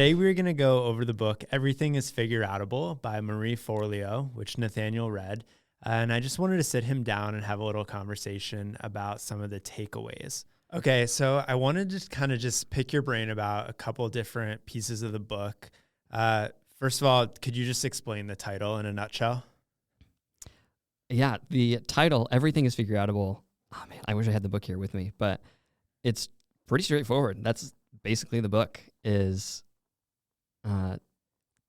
today we're going to go over the book Everything is Figureoutable by Marie Forleo, which Nathaniel read. And I just wanted to sit him down and have a little conversation about some of the takeaways. Okay, so I wanted to kind of just pick your brain about a couple different pieces of the book. First of all, could you just explain the title in a nutshell? Yeah, the title, Everything is Figureoutable. Oh man, I wish I had the book here with me, but it's pretty straightforward. That's basically the book is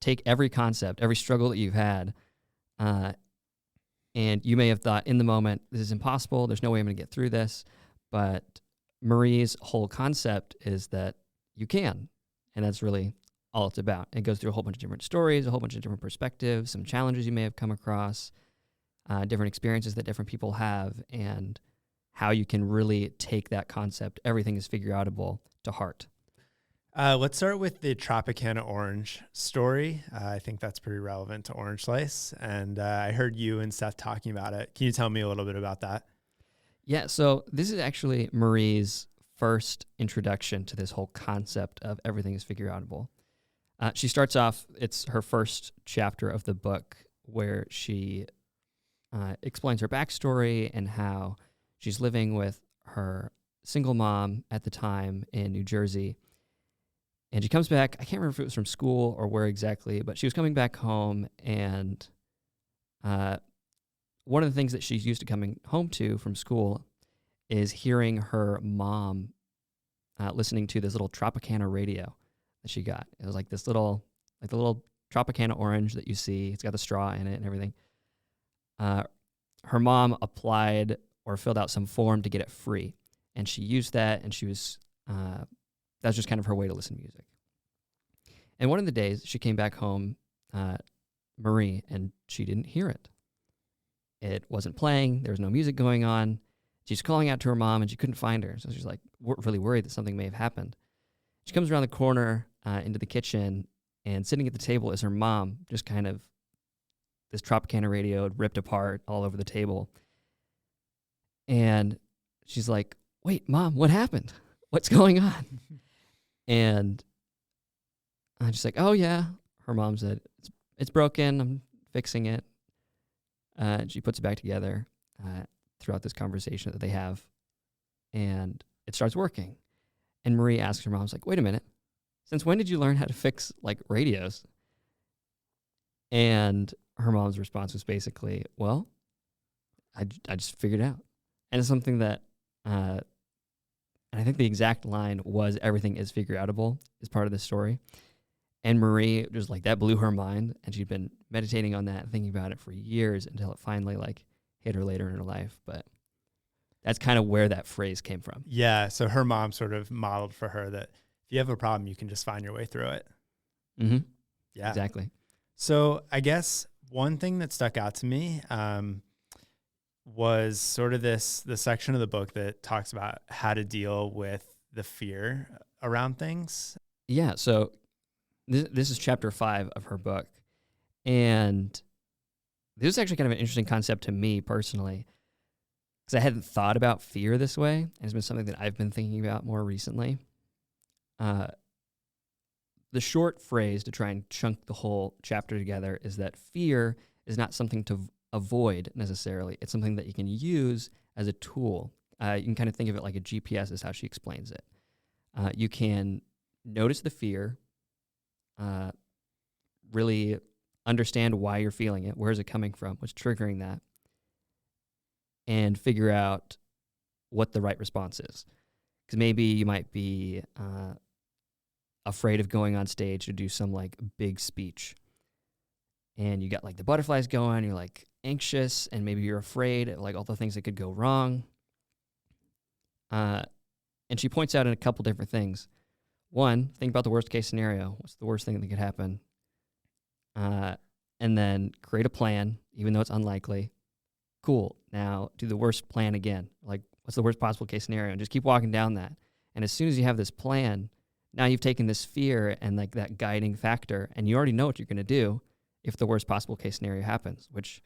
take every concept, every struggle that you've had, and you may have thought in the moment, this is impossible, there's no way I'm going to get through this, but Marie's whole concept is that you can, and that's really all it's about. It goes through a whole bunch of different stories, a whole bunch of different perspectives, some challenges you may have come across, different experiences that different people have, and how you can really take that concept, everything is figureoutable, to heart. Let's start with the Tropicana orange story. I think that's pretty relevant to Orange Slice, and I heard you and Seth talking about it. Can you tell me a little bit about that? Yeah, so this is actually Marie's first introduction to this whole concept of everything is figureoutable. She starts off, it's her first chapter of the book where she explains her backstory and how she's living with her single mom at the time in New Jersey. And she comes back, I can't remember if it was from school or where exactly, but she was coming back home, and one of the things that she's used to coming home to from school is hearing her mom listening to this little Tropicana radio that she got. It was like this little, like the little Tropicana orange that you see. It's got the straw in it and everything. Her mom applied or filled out some form to get it free, and she used that, and she was that's just kind of her way to listen to music. And one of the days she came back home, Marie, and she didn't hear it. It wasn't playing. There was no music going on. She's calling out to her mom, and she couldn't find her. So she's like really worried that something may have happened. She comes around the corner into the kitchen, and sitting at the table is her mom, just kind of this Tropicana radio ripped apart all over the table. And she's like, "Wait, Mom, what happened? What's going on?" And I'm just like, "Oh yeah." Her mom said, it's broken. I'm fixing it. She puts it back together throughout this conversation that they have, and it starts working. And Marie asks her mom, like, "Wait a minute, since when did you learn how to fix like radios?" And her mom's response was basically, "Well, I just figured it out." And it's something that, and I think the exact line was, "Everything is figureoutable," is part of the story. And Marie just like, that blew her mind, and she'd been meditating on that and thinking about it for years until it finally like hit her later in her life. But that's kind of where that phrase came from. Yeah, so her mom sort of modeled for her that if you have a problem, you can just find your way through it. Mm-hmm. Yeah, exactly. So I guess one thing that stuck out to me was sort of the section of the book that talks about how to deal with the fear around things. Yeah, so this is chapter 5 of her book. And this is actually kind of an interesting concept to me personally, because I hadn't thought about fear this way, and it's been something that I've been thinking about more recently. The short phrase to try and chunk the whole chapter together is that fear is not something to avoid necessarily. It's something that you can use as a tool. You can kind of think of it like a GPS is how she explains it. You can notice the fear, really understand why you're feeling it, where is it coming from, what's triggering that, and figure out what the right response is. Because maybe you might be afraid of going on stage to do some like big speech, and you got like the butterflies going, you're like anxious, and maybe you're afraid of like all the things that could go wrong. And she points out in a couple different things. One, think about the worst case scenario. What's the worst thing that could happen? And then create a plan, even though it's unlikely. Cool. Now do the worst plan again. Like, what's the worst possible case scenario? And just keep walking down that. And as soon as you have this plan, now you've taken this fear and like that guiding factor, and you already know what you're going to do if the worst possible case scenario happens, which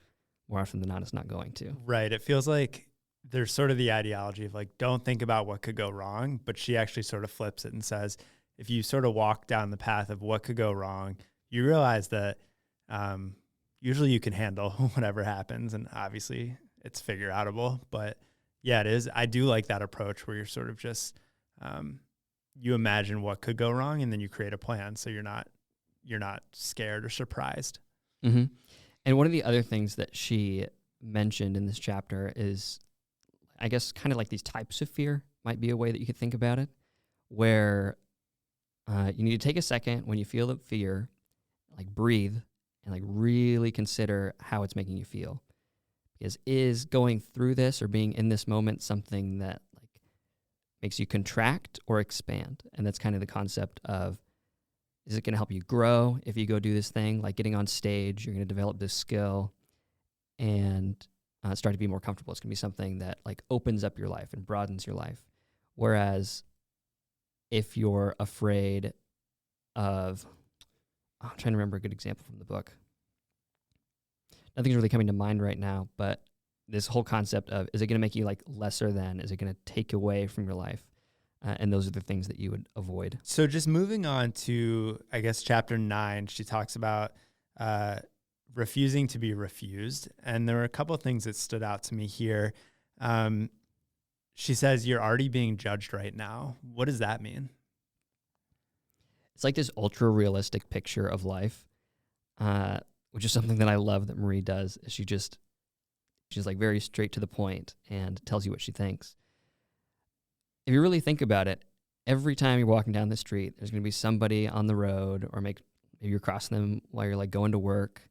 more often than not it's not going to. Right. It feels like there's sort of the ideology of like, don't think about what could go wrong, but she actually sort of flips it and says, if you sort of walk down the path of what could go wrong, you realize that usually you can handle whatever happens. And obviously it's figure outable, but yeah, it is. I do like that approach where you're sort of just, you imagine what could go wrong and then you create a plan. So you're not scared or surprised. Mm-hmm. And one of the other things that she mentioned in this chapter is, I guess, kind of like these types of fear might be a way that you could think about it, where you need to take a second when you feel the fear, like breathe and like really consider how it's making you feel. Because is going through this or being in this moment something that like makes you contract or expand? And that's kind of the concept of, is it going to help you grow if you go do this thing? Like getting on stage, you're going to develop this skill and start to be more comfortable. It's going to be something that like opens up your life and broadens your life. Whereas if you're afraid of, I'm trying to remember a good example from the book. Nothing's really coming to mind right now, but this whole concept of, is it going to make you like lesser than? Is it going to take away from your life? And those are the things that you would avoid. So just moving on to, I guess, chapter 9, she talks about refusing to be refused. And there were a couple of things that stood out to me here. She says, you're already being judged right now. What does that mean? It's like this ultra realistic picture of life, which is something that I love that Marie does. She's like very straight to the point and tells you what she thinks. If you really think about it, every time you're walking down the street, there's going to be somebody on the road, or maybe you're crossing them while you're like going to work,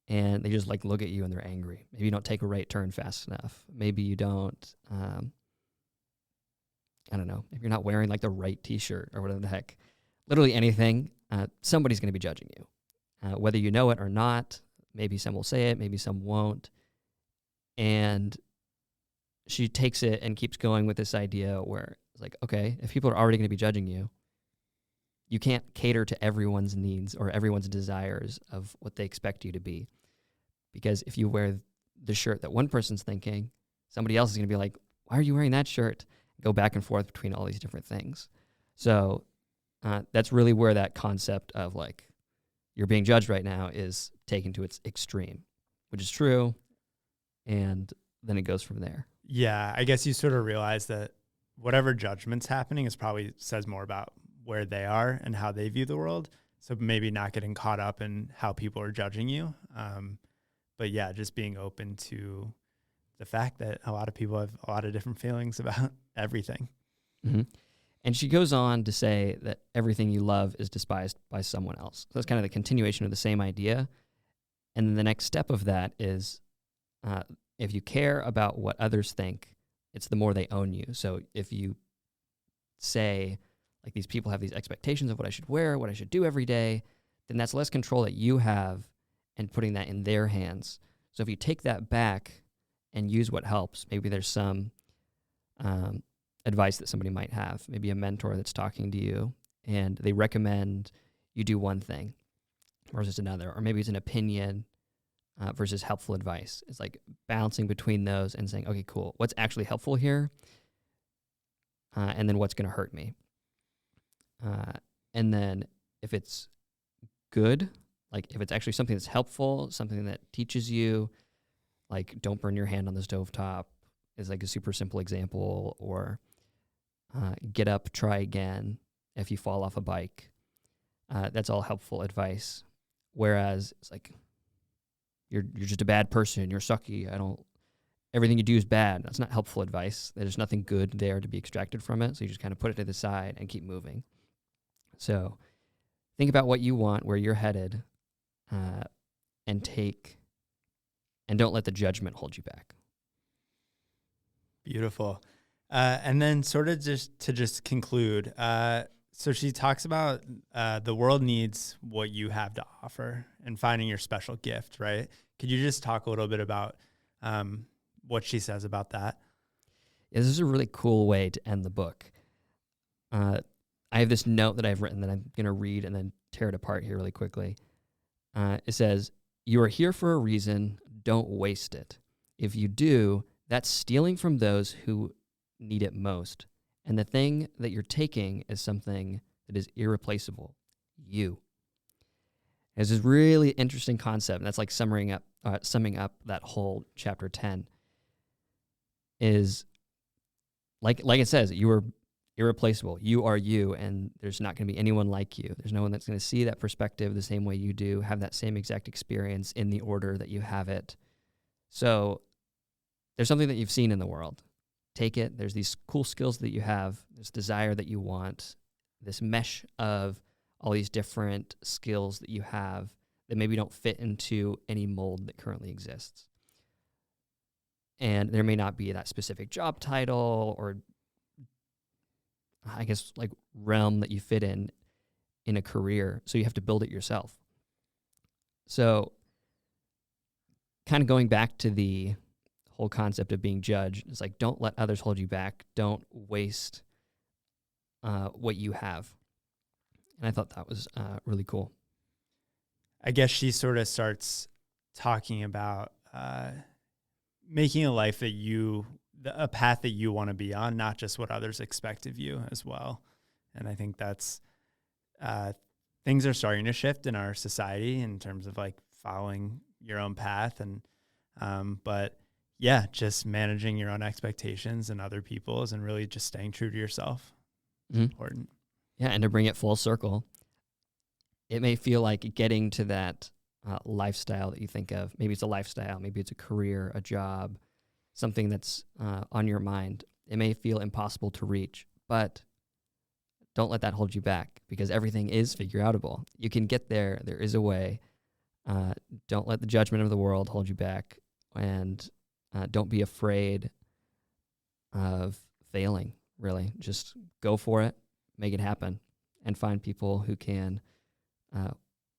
and they just like look at you and they're angry. Maybe you don't take a right turn fast enough. Maybe you don't, I don't know, if you're not wearing like the right t-shirt or whatever the heck. Literally anything, somebody's going to be judging you, whether you know it or not. Maybe some will say it, maybe some won't. And she takes it and keeps going with this idea where it's like, okay, if people are already going to be judging you, you can't cater to everyone's needs or everyone's desires of what they expect you to be. Because if you wear the shirt that one person's thinking, somebody else is going to be like, why are you wearing that shirt? Go back and forth between all these different things. So that's really where that concept of like, you're being judged right now is taken to its extreme, which is true. And then it goes from there. Yeah, I guess you sort of realize that whatever judgment's happening is probably says more about where they are and how they view the world. So maybe not getting caught up in how people are judging you. But yeah, just being open to the fact that a lot of people have a lot of different feelings about everything. Mm-hmm. And she goes on to say that everything you love is despised by someone else. So that's kind of the continuation of the same idea. And then the next step of that is, if you care about what others think, it's the more they own you. So if you say, like, these people have these expectations of what I should wear, what I should do every day, then that's less control that you have and putting that in their hands. So if you take that back and use what helps, maybe there's some advice that somebody might have, maybe a mentor that's talking to you and they recommend you do one thing versus another, or maybe it's an opinion versus helpful advice. It's like balancing between those and saying, okay, cool, what's actually helpful here? And then what's going to hurt me? And then if it's good, like if it's actually something that's helpful, something that teaches you, like don't burn your hand on the stovetop is like a super simple example, or get up, try again if you fall off a bike. That's all helpful advice. Whereas it's like, you're just a bad person, you're sucky, everything you do is bad. That's not helpful advice. There's nothing good there to be extracted from it, so you just kind of put it to the side and keep moving. So think about what you want, where you're headed, and don't let the judgment hold you back. Beautiful. And then sort of just to conclude, so she talks about the world needs what you have to offer and finding your special gift, right? Could you just talk a little bit about what she says about that? Yeah, this is a really cool way to end the book. I have this note that I've written that I'm going to read and then tear it apart here really quickly. It says, "You are here for a reason. Don't waste it. If you do, that's stealing from those who need it most. And the thing that you're taking is something that is irreplaceable, you. It's this really interesting concept, and that's like summing up that whole chapter 10. Is like it says, you are irreplaceable. You are you, and there's not going to be anyone like you. There's no one that's going to see that perspective the same way you do, have that same exact experience in the order that you have it. So there's something that you've seen in the world. Take it. There's these cool skills that you have, this desire that you want, this mesh of all these different skills that you have that maybe don't fit into any mold that currently exists. And there may not be that specific job title or, I guess, like realm that you fit in a career. So you have to build it yourself. So kind of going back to the whole concept of being judged, it's like, don't let others hold you back. Don't waste what you have. And I thought that was really cool. I guess she sort of starts talking about making a life that a path that you want to be on, not just what others expect of you as well. And I think that's, things are starting to shift in our society in terms of like following your own path. And, but yeah, just managing your own expectations and other people's and really just staying true to yourself is important. Yeah. And to bring it full circle, it may feel like getting to that lifestyle that you think of. Maybe it's a lifestyle, maybe it's a career, a job, something that's on your mind. It may feel impossible to reach, but don't let that hold you back, because everything is figureoutable. You can get there. There is a way. Don't let the judgment of the world hold you back, and don't be afraid of failing, really. Just go for it, make it happen, and find people who can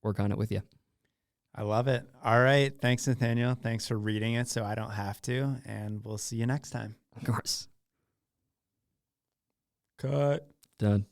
work on it with you. I love it. All right. Thanks, Nathaniel. Thanks for reading it so I don't have to. And we'll see you next time. Of course. Cut. Done.